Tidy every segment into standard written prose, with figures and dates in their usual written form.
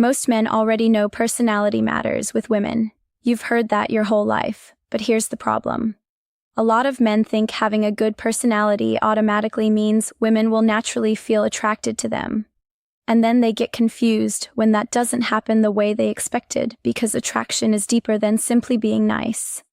Most men already know personality matters with women. You've heard that your whole life, but here's the problem. A lot of men think having a good personality automatically means women will naturally feel attracted to them. And then they get confused when that doesn't happen the way they expected, because attraction is deeper than simply being nice.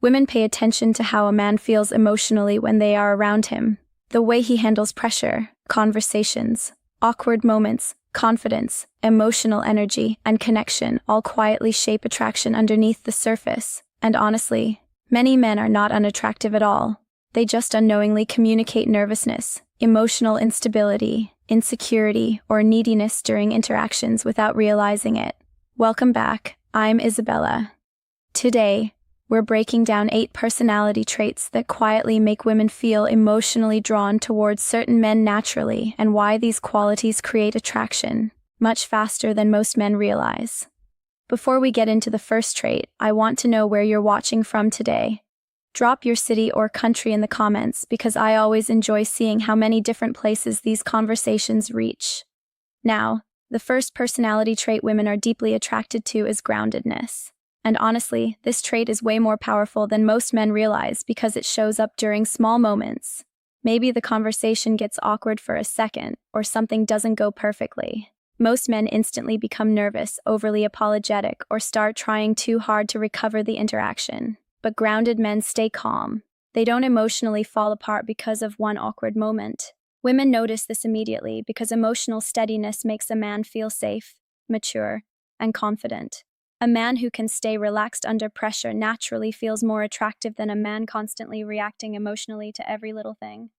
Women pay attention to how a man feels emotionally when they are around him. The way he handles pressure, conversations, awkward moments, confidence, emotional energy, and connection all quietly shape attraction underneath the surface. And honestly, many men are not unattractive at all. They just unknowingly communicate nervousness, emotional instability, insecurity, or neediness during interactions without realizing it. Welcome back, I'm Isabella. Today, we're breaking down 8 personality traits that quietly make women feel emotionally drawn towards certain men naturally, and why these qualities create attraction much faster than most men realize. Before we get into the first trait, I want to know where you're watching from today. Drop your city or country in the comments, because I always enjoy seeing how many different places these conversations reach. Now, the first personality trait women are deeply attracted to is groundedness. And honestly, this trait is way more powerful than most men realize because it shows up during small moments. Maybe the conversation gets awkward for a second, or something doesn't go perfectly. Most men instantly become nervous, overly apologetic, or start trying too hard to recover the interaction. But grounded men stay calm. They don't emotionally fall apart because of one awkward moment. Women notice this immediately because emotional steadiness makes a man feel safe, mature, and confident. A man who can stay relaxed under pressure naturally feels more attractive than a man constantly reacting emotionally to every little thing.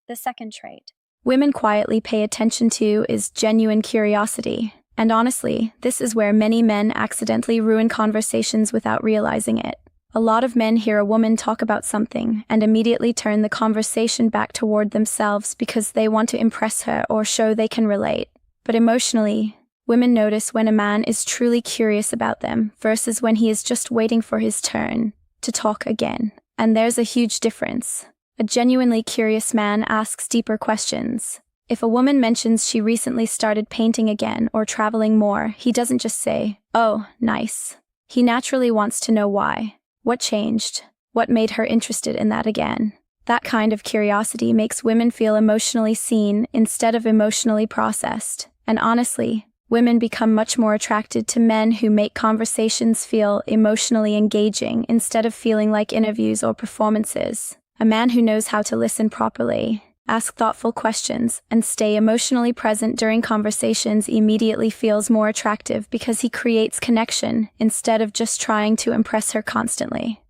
The second trait women quietly pay attention to is genuine curiosity. And honestly, this is where many men accidentally ruin conversations without realizing it. A lot of men hear a woman talk about something and immediately turn the conversation back toward themselves because they want to impress her or show they can relate. But emotionally, women notice when a man is truly curious about them versus when he is just waiting for his turn to talk again. And there's a huge difference. A genuinely curious man asks deeper questions. If a woman mentions she recently started painting again or traveling more, he doesn't just say, "Oh, nice." He naturally wants to know why. What changed? What made her interested in that again? That kind of curiosity makes women feel emotionally seen instead of emotionally processed. And honestly, women become much more attracted to men who make conversations feel emotionally engaging instead of feeling like interviews or performances. A man who knows how to listen properly, ask thoughtful questions, and stay emotionally present during conversations immediately feels more attractive because he creates connection instead of just trying to impress her constantly.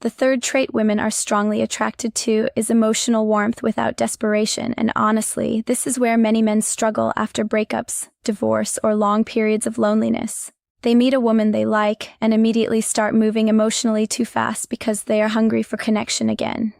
The third trait women are strongly attracted to is emotional warmth without desperation, and honestly, this is where many men struggle after breakups, divorce, or long periods of loneliness. They meet a woman they like and immediately start moving emotionally too fast because they are hungry for connection again.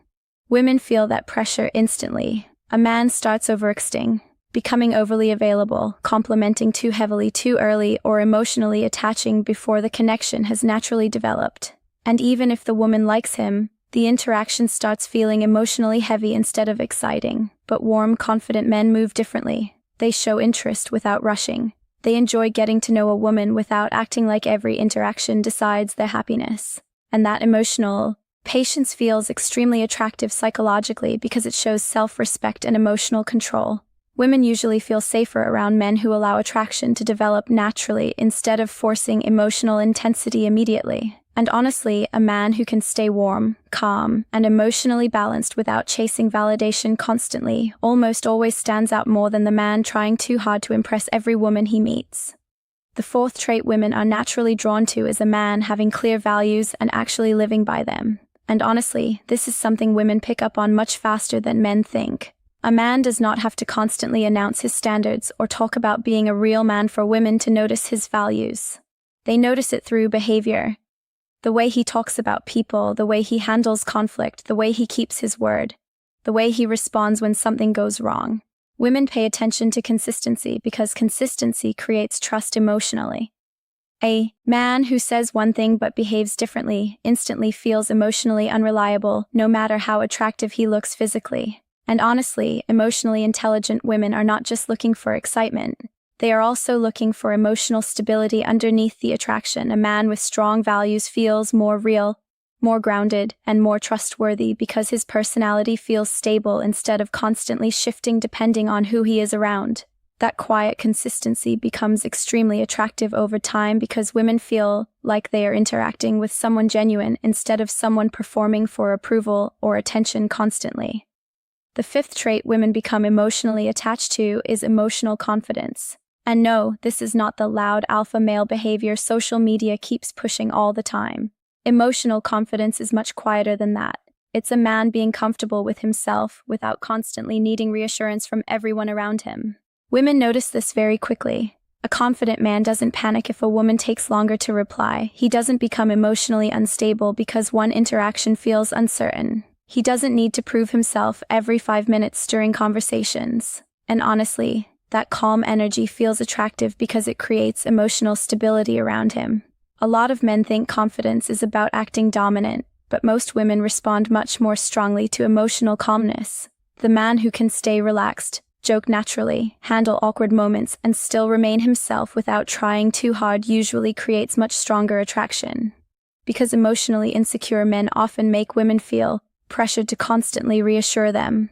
Women feel that pressure instantly. A man starts overextending, becoming overly available, complimenting too heavily too early, or emotionally attaching before the connection has naturally developed. And even if the woman likes him, the interaction starts feeling emotionally heavy instead of exciting. But warm, confident men move differently. They show interest without rushing. They enjoy getting to know a woman without acting like every interaction decides their happiness. And that emotional patience feels extremely attractive psychologically because it shows self-respect and emotional control. Women usually feel safer around men who allow attraction to develop naturally instead of forcing emotional intensity immediately. And honestly, a man who can stay warm, calm, and emotionally balanced without chasing validation constantly almost always stands out more than the man trying too hard to impress every woman he meets. The fourth trait women are naturally drawn to is a man having clear values and actually living by them. And honestly, this is something women pick up on much faster than men think. A man does not have to constantly announce his standards or talk about being a real man for women to notice his values. They notice it through behavior. The way he talks about people, the way he handles conflict, the way he keeps his word, the way he responds when something goes wrong. Women pay attention to consistency because consistency creates trust emotionally. A man who says one thing but behaves differently instantly feels emotionally unreliable, no matter how attractive he looks physically. And honestly, emotionally intelligent women are not just looking for excitement. They are also looking for emotional stability underneath the attraction. A man with strong values feels more real, more grounded, and more trustworthy because his personality feels stable instead of constantly shifting depending on who he is around. That quiet consistency becomes extremely attractive over time because women feel like they are interacting with someone genuine instead of someone performing for approval or attention constantly. The fifth trait women become emotionally attached to is emotional confidence. And no, this is not the loud alpha male behavior social media keeps pushing all the time. Emotional confidence is much quieter than that. It's a man being comfortable with himself without constantly needing reassurance from everyone around him. Women notice this very quickly. A confident man doesn't panic if a woman takes longer to reply. He doesn't become emotionally unstable because one interaction feels uncertain. He doesn't need to prove himself every 5 minutes during conversations. And honestly, that calm energy feels attractive because it creates emotional stability around him. A lot of men think confidence is about acting dominant, but most women respond much more strongly to emotional calmness. The man who can stay relaxed, joke naturally, handle awkward moments, and still remain himself without trying too hard usually creates much stronger attraction. Because emotionally insecure men often make women feel pressured to constantly reassure them.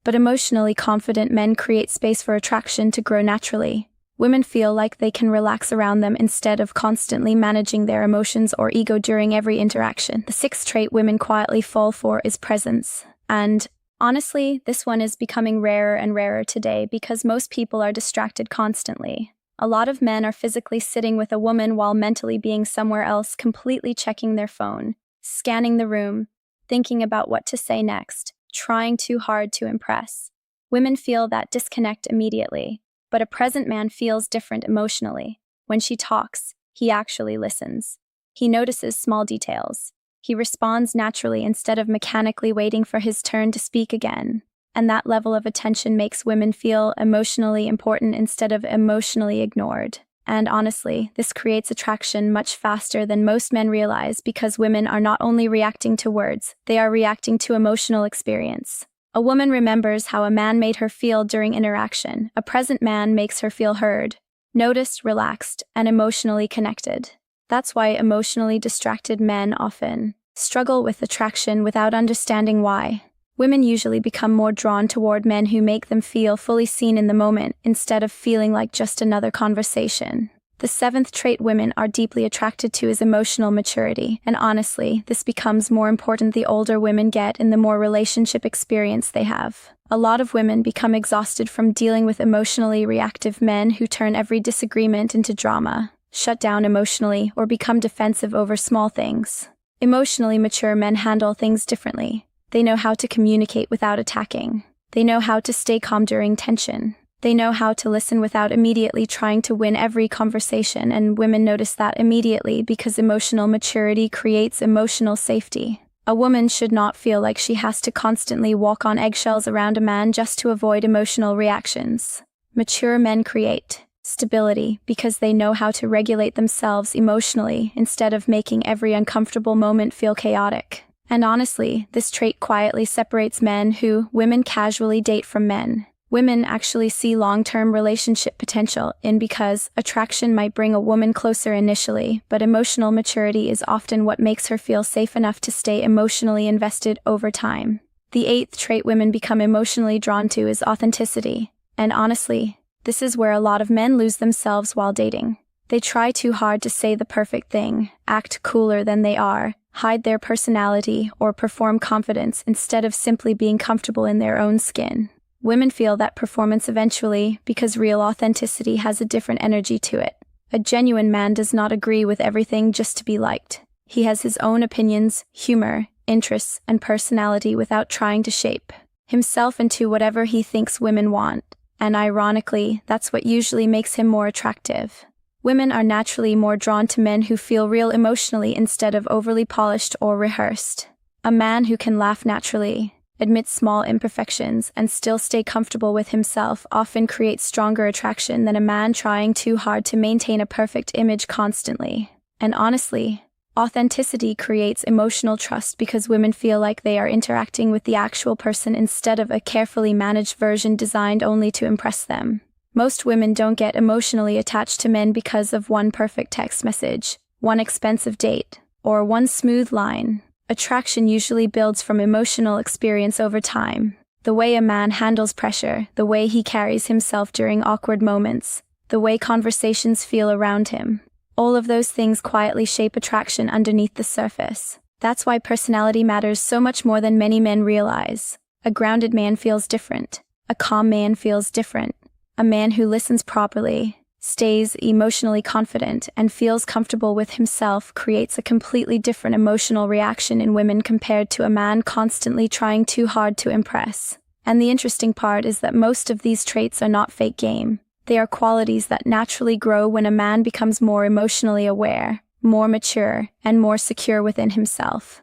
But emotionally confident men create space for attraction to grow naturally. Women feel like they can relax around them instead of constantly managing their emotions or ego during every interaction. The sixth trait women quietly fall for is presence. And honestly, this one is becoming rarer and rarer today because most people are distracted constantly. A lot of men are physically sitting with a woman while mentally being somewhere else, completely checking their phone, scanning the room, thinking about what to say next, trying too hard to impress. Women feel that disconnect immediately, but a present man feels different emotionally. When she talks, he actually listens. He notices small details. He responds naturally instead of mechanically waiting for his turn to speak again. And that level of attention makes women feel emotionally important instead of emotionally ignored. And honestly, this creates attraction much faster than most men realize because women are not only reacting to words, they are reacting to emotional experience. A woman remembers how a man made her feel during interaction. A present man makes her feel heard, noticed, relaxed, and emotionally connected. That's why emotionally distracted men often struggle with attraction without understanding why. Women usually become more drawn toward men who make them feel fully seen in the moment instead of feeling like just another conversation. The seventh trait women are deeply attracted to is emotional maturity, and honestly, this becomes more important the older women get and the more relationship experience they have. A lot of women become exhausted from dealing with emotionally reactive men who turn every disagreement into drama, shut down emotionally, or become defensive over small things. Emotionally mature men handle things differently. They know how to communicate without attacking. They know how to stay calm during tension. They know how to listen without immediately trying to win every conversation, and women notice that immediately because emotional maturity creates emotional safety. A woman should not feel like she has to constantly walk on eggshells around a man just to avoid emotional reactions. Mature men create stability because they know how to regulate themselves emotionally instead of making every uncomfortable moment feel chaotic. And honestly, this trait quietly separates men who women casually date from men. Women actually see long-term relationship potential in because attraction might bring a woman closer initially, but emotional maturity is often what makes her feel safe enough to stay emotionally invested over time. The eighth trait women become emotionally drawn to is authenticity. And honestly, this is where a lot of men lose themselves while dating. They try too hard to say the perfect thing, act cooler than they are, hide their personality, or perform confidence instead of simply being comfortable in their own skin. Women feel that performance eventually because real authenticity has a different energy to it. A genuine man does not agree with everything just to be liked. He has his own opinions, humor, interests, and personality without trying to shape himself into whatever he thinks women want. And ironically, that's what usually makes him more attractive. Women are naturally more drawn to men who feel real emotionally instead of overly polished or rehearsed. A man who can laugh naturally, admit small imperfections, and still stay comfortable with himself often creates stronger attraction than a man trying too hard to maintain a perfect image constantly. And honestly, authenticity creates emotional trust because women feel like they are interacting with the actual person instead of a carefully managed version designed only to impress them. Most women don't get emotionally attached to men because of one perfect text message, one expensive date, or one smooth line. Attraction usually builds from emotional experience over time. The way a man handles pressure, the way he carries himself during awkward moments, the way conversations feel around him. All of those things quietly shape attraction underneath the surface. That's why personality matters so much more than many men realize. A grounded man feels different. A calm man feels different. A man who listens properly, stays emotionally confident, and feels comfortable with himself creates a completely different emotional reaction in women compared to a man constantly trying too hard to impress. And the interesting part is that most of these traits are not fake game. They are qualities that naturally grow when a man becomes more emotionally aware, more mature, and more secure within himself.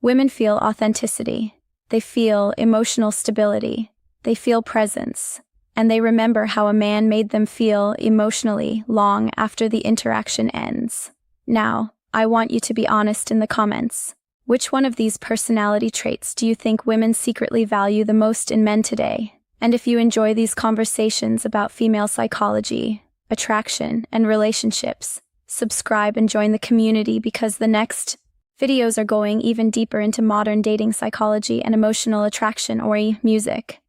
Women feel authenticity. They feel emotional stability. They feel presence. And they remember how a man made them feel emotionally long after the interaction ends. Now, I want you to be honest in the comments. Which one of these personality traits do you think women secretly value the most in men today? And if you enjoy these conversations about female psychology, attraction, and relationships, subscribe and join the community because the next videos are going even deeper into modern dating psychology and emotional attraction or music.